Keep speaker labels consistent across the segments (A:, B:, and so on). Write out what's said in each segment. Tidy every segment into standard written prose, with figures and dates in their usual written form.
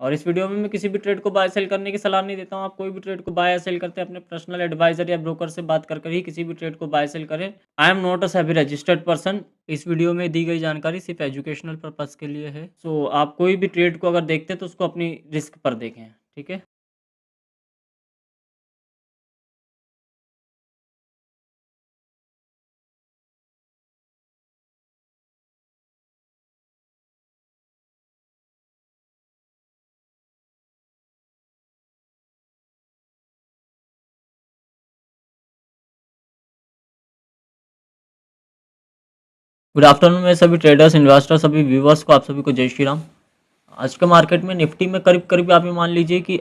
A: और इस वीडियो में मैं किसी भी ट्रेड को बाय सेल करने की सलाह नहीं देता हूँ। आप कोई भी ट्रेड को बाय या सेल करते हैं अपने पर्सनल एडवाइजर या ब्रोकर से बात कर ही किसी भी ट्रेड को बाय सेल करें। I am not a SEBI registered person. इस वीडियो में दी गई जानकारी सिर्फ एजुकेशनल पर्पज़ के लिए है। सो आप कोई भी ट्रेड को अगर देखते हैं तो उसको अपनी रिस्क पर देखें, ठीक है? गुड आफ्टरनून मेरे सभी ट्रेडर्स, इन्वेस्टर, सभी व्यूवर्स को, आप सभी को जय श्री राम। आज के मार्केट में निफ्टी में करीब करीब आप ये मान लीजिए कि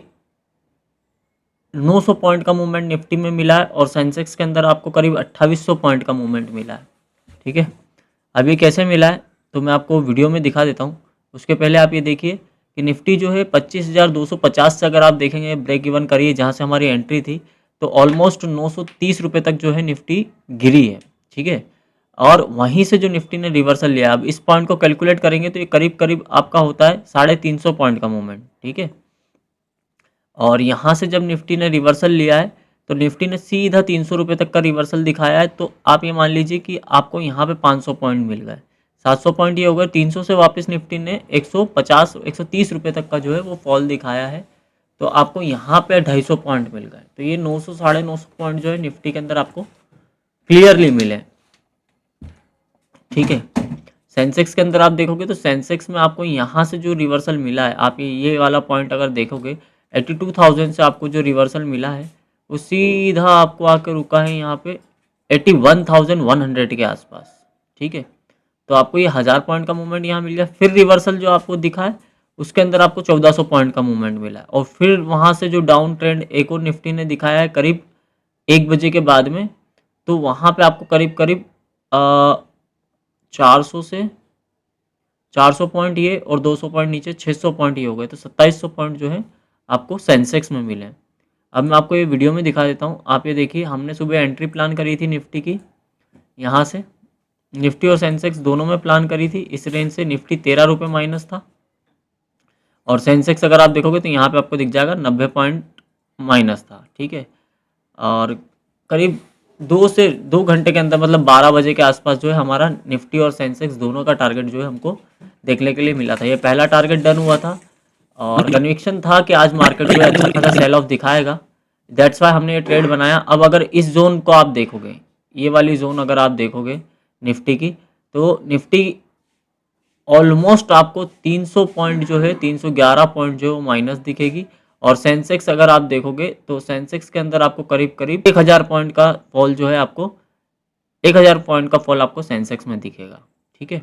A: 900 पॉइंट का मूवमेंट निफ्टी में मिला है और सेंसेक्स के अंदर आपको करीब 2800 पॉइंट का मूवमेंट मिला है, ठीक है। अब ये कैसे मिला है तो मैं आपको वीडियो में दिखा देता हूँ। उसके पहले आप ये देखिए कि निफ्टी जो है 25,250 से अगर आप देखेंगे ब्रेक इवन करिए जहाँ से हमारी एंट्री थी, तो ऑलमोस्ट 930 रुपये तक जो है निफ्टी गिरी है, ठीक है। और वहीं से जो निफ्टी ने रिवर्सल लिया, अब इस पॉइंट को कैलकुलेट करेंगे तो ये करीब करीब आपका होता है 350 पॉइंट का मूवमेंट, ठीक है। और यहाँ से जब निफ्टी ने रिवर्सल लिया है तो निफ्टी ने सीधा 300 रुपये तक का रिवर्सल दिखाया है, तो आप ये मान लीजिए कि आपको यहाँ पे 500 पॉइंट मिल गए। 700 पॉइंट ये हो गए। 300 से वापस निफ्टी ने 150 130 रुपये तक का जो है वो फॉल दिखाया है, तो आपको यहाँ पे 250 पॉइंट मिल गए। तो ये 900 950 पॉइंट जो है निफ्टी के अंदर आपको क्लियरली मिले, ठीक है। सेंसेक्स के अंदर आप देखोगे तो सेंसेक्स में आपको यहाँ से जो रिवर्सल मिला है, आप ये वाला पॉइंट अगर देखोगे 82,000 से आपको जो रिवर्सल मिला है वो सीधा आपको आकर रुका है यहाँ पे 81,100 के आसपास, ठीक है। तो आपको ये 1000 पॉइंट का मूवमेंट यहाँ मिल गया। फिर रिवर्सल जो आपको दिखा है उसके अंदर आपको 1400 पॉइंट का मूवमेंट मिला है। और फिर वहाँ से जो डाउन ट्रेंड एक और निफ्टी ने दिखाया है करीब 1 बजे के बाद में, तो वहाँ पे आपको करीब करीब 400 से 400 पॉइंट ये और 200 पॉइंट नीचे 600 पॉइंट ये हो गए, तो 2700 पॉइंट जो है आपको सेंसेक्स में मिले। अब मैं आपको ये वीडियो में दिखा देता हूँ। आप ये देखिए, हमने सुबह एंट्री प्लान करी थी निफ्टी की, यहाँ से निफ्टी और सेंसेक्स दोनों में प्लान करी थी। इस रेंज से निफ्टी 13 रुपये माइनस था और सेंसेक्स अगर आप देखोगे तो यहाँ पे आपको दिख जाएगा 90 पॉइंट माइनस था, ठीक है। और करीब 2 घंटे के अंदर मतलब 12 बजे के आसपास जो है हमारा निफ्टी और सेंसेक्स दोनों का टारगेट जो है हमको देखने के लिए मिला था। ये पहला टारगेट डन हुआ था और कन्विक्शन था कि आज मार्केट जो है अच्छा खासा सेल ऑफ दिखाएगा। दैट्स वाई हमने ये ट्रेड बनाया। अब अगर इस जोन को आप देखोगे, ये वाली जोन अगर आप देखोगे निफ्टी की, तो निफ्टी ऑलमोस्ट आपको 300 पॉइंट जो है 311 पॉइंट जो माइनस दिखेगी। और सेंसेक्स अगर आप देखोगे तो सेंसेक्स के अंदर आपको करीब करीब 1000 पॉइंट का फॉल जो है आपको 1000 पॉइंट का फॉल आपको सेंसेक्स में दिखेगा, ठीक है।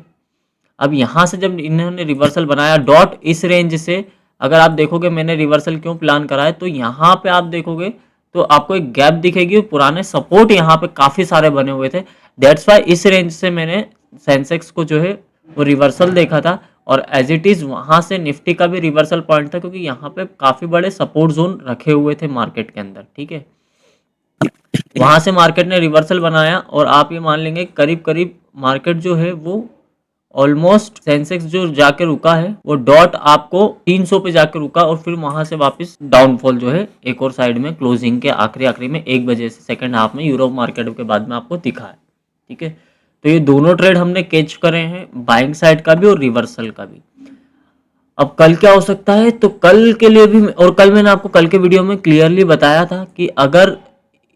A: अब यहाँ से जब इन्होंने रिवर्सल बनाया डॉट इस रेंज से, अगर आप देखोगे मैंने रिवर्सल क्यों प्लान करा है, तो यहाँ पे आप देखोगे तो आपको एक गैप दिखेगी। पुराने सपोर्ट यहाँ पे काफ़ी सारे बने हुए थे। दैट्स वाई इस रेंज से मैंने सेंसेक्स को जो है वो रिवर्सल देखा था और एज इट इज़ वहाँ से निफ्टी का भी रिवर्सल पॉइंट था, क्योंकि यहाँ पे काफ़ी बड़े सपोर्ट जोन रखे हुए थे मार्केट के अंदर, ठीक है। वहाँ से मार्केट ने रिवर्सल बनाया और आप ये मान लेंगे करीब करीब मार्केट जो है वो ऑलमोस्ट सेंसेक्स जो जाके रुका है वो डॉट आपको 300 पे जाके रुका और फिर वहां से वापस डाउनफॉल जो है एक और साइड में क्लोजिंग के आखिरी में 1 बजे से सेकंड हाफ में यूरोप मार्केट के बाद में आपको दिखा है, ठीक है। तो ये दोनों ट्रेड हमने कैच करे हैं, बाइंग साइड का भी और रिवर्सल का भी। अब कल क्या हो सकता है, तो कल के लिए भी, और कल मैंने आपको कल के वीडियो में क्लियरली बताया था कि अगर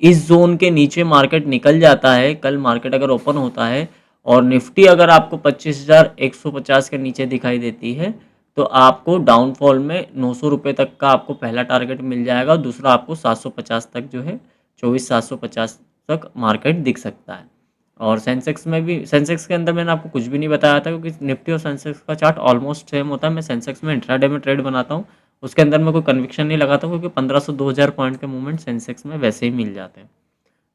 A: इस जोन के नीचे मार्केट निकल जाता है, कल मार्केट अगर ओपन होता है और निफ्टी अगर आपको 25,150 के नीचे दिखाई देती है, तो आपको डाउनफॉल में 900 रुपये तक का आपको पहला टारगेट मिल जाएगा। दूसरा आपको 750 तक जो है 24,750 तक मार्केट दिख सकता है। और सेंसेक्स में भी, सेंसेक्स के अंदर मैंने आपको कुछ भी नहीं बताया था, क्योंकि निफ्टी और सेंसेक्स का चार्ट ऑलमोस्ट सेम होता है। मैं सेंसेक्स में इंट्राडे में ट्रेड बनाता हूँ, उसके अंदर मैं कोई कन्विक्शन नहीं लगाता हूँ, क्योंकि 1500-2000 पॉइंट के मूवमेंट सेंसेक्स में वैसे ही मिल जाते हैं।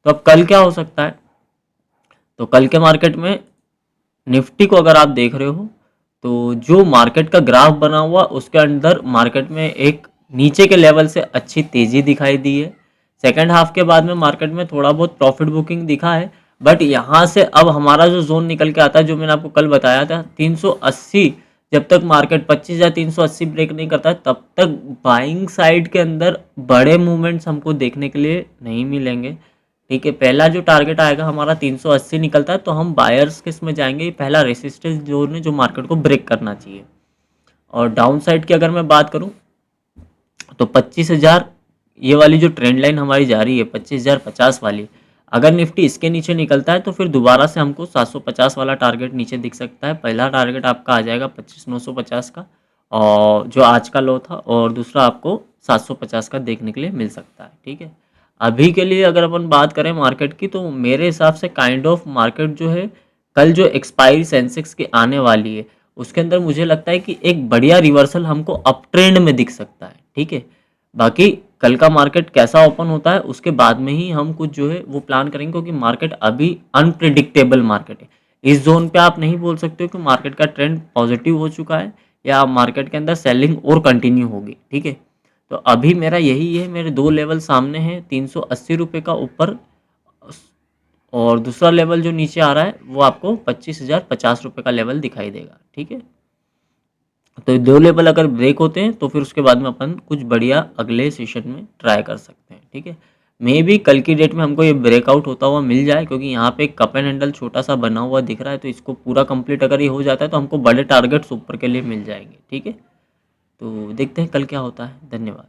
A: तो अब कल क्या हो सकता है, तो कल के मार्केट में निफ्टी को अगर आप देख रहे हो तो जो मार्केट का ग्राफ बना हुआ उसके अंदर मार्केट में एक नीचे के लेवल से अच्छी तेजी दिखाई दी है। सेकंड हाफ के बाद में मार्केट में थोड़ा बहुत प्रॉफिट बुकिंग दिखा है, बट यहाँ से अब हमारा जो जोन निकल के आता है, जो मैंने आपको कल बताया था 380 जब तक मार्केट 25,380 ब्रेक नहीं करता है तब तक बाइंग साइड के अंदर बड़े मूवमेंट्स हमको देखने के लिए नहीं मिलेंगे। ठीक है, पहला जो टारगेट आएगा हमारा 380 निकलता है तो हम बायर्स किस में जाएंगे, ये पहला रेसिस्टेंस जोन है जो मार्केट को ब्रेक करना चाहिए। और डाउन साइड की अगर मैं बात करूं तो 25,000, ये वाली जो ट्रेंड लाइन हमारी जा रही है 25,050 वाली, अगर निफ्टी इसके नीचे निकलता है तो फिर दोबारा से हमको 750 वाला टारगेट नीचे दिख सकता है। पहला टारगेट आपका आ जाएगा 25,950 का, और जो आज का लो था, और दूसरा आपको 750 का देखने के लिए मिल सकता है। ठीक है, अभी के लिए अगर अपन बात करें मार्केट की तो मेरे हिसाब से काइंड ऑफ मार्केट जो है कल जो एक्सपायरी सेंसेक्स की आने वाली है उसके अंदर मुझे लगता है कि एक बढ़िया रिवर्सल हमको अप ट्रेंड में दिख सकता है। ठीक है, बाकी कल का मार्केट कैसा ओपन होता है उसके बाद में ही हम कुछ जो है वो प्लान करेंगे, क्योंकि मार्केट अभी अनप्रिडिक्टेबल मार्केट है। इस जोन पे आप नहीं बोल सकते हो कि मार्केट का ट्रेंड पॉजिटिव हो चुका है या मार्केट के अंदर सेलिंग और कंटिन्यू होगी। ठीक है, तो अभी मेरा यही है, मेरे दो लेवल सामने हैं, 380 रुपये का ऊपर, और दूसरा लेवल जो नीचे आ रहा है वो आपको 25,050 रुपये का लेवल दिखाई देगा। ठीक है, तो ये दो लेवल अगर ब्रेक होते हैं तो फिर उसके बाद में अपन कुछ बढ़िया अगले सेशन में ट्राई कर सकते हैं। ठीक है, मे भी कल की डेट में हमको ये ब्रेकआउट होता हुआ मिल जाए, क्योंकि यहाँ पे एक कप एंड हैंडल छोटा सा बना हुआ दिख रहा है, तो इसको पूरा कंप्लीट अगर ये हो जाता है तो हमको बड़े टारगेट्स ऊपर के लिए मिल जाएंगे। ठीक है, तो देखते हैं कल क्या होता है। धन्यवाद।